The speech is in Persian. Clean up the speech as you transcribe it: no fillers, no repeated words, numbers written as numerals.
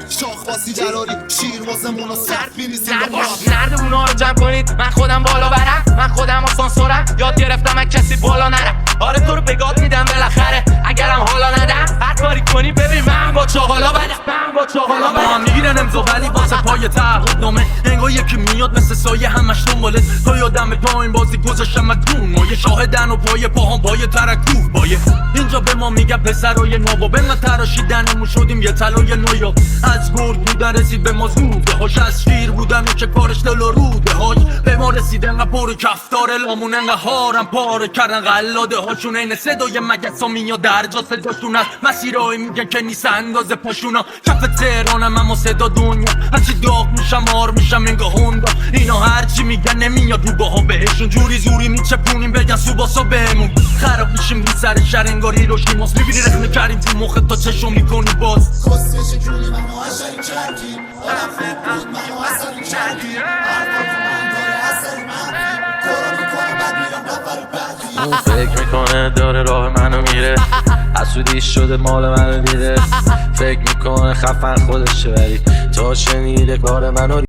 شاخ باسی دراری شیر واسمون رو سخت میریسیم نرد اونا رو جمع کنید من خودم بالا برم من خودم آسانسورم یاد گرفتم من کسی بالا نرم آره تو رو بگات میدم بالاخره اگرم حالا ندم هر کاری کنی ببین من با چاقالا بدم ما هم میگیرن امضا ولی واسه پای تعهدنامه انگار یکی میاد مثل سایه همش دنباله تا یادم تا این بازی گذاشتم مدون ما یه شاهدن و پای پاهم پای ترکوه بایه اینجا به ما میگه پسرای نوابا به ما تراشیدنمون شدیم یه طلای نویا از گرگ بودن رسید به ما زوده هاش از شیر بودن که کارش دل و روده هاش به ما رسید انقدر پر کفتار لامون انقدر هارم پاره کردن قلاده هاشون این صدای مگسا میاد درجا صداشون از مسیرهای میگن که نیست اندازه پاشونا کف تهرانم اما صدا دنیا هرچی داغ میشم آر میشم انگاه هوندا اینا هرچی میگن نمیاد رو باها بهشون جوری زوری میچپونیم بگن سوباسا بهمون خراب میشیم رو سر شهر انگاری روشیماس میبینی رخ کردیم تو مخ تا چشم میکنی باز کسته شکونی منو عشقی کردی آدم خوب بود منو اصلا کردی حرفاتو من داره اثر منفی کارا میکنه بعد میرم نفر بعدی اون فکر میکنه داره راه منو میره حسودی شده مال منو دیده فکر میکنه خفن خودشه ولی تا شنیده کار منو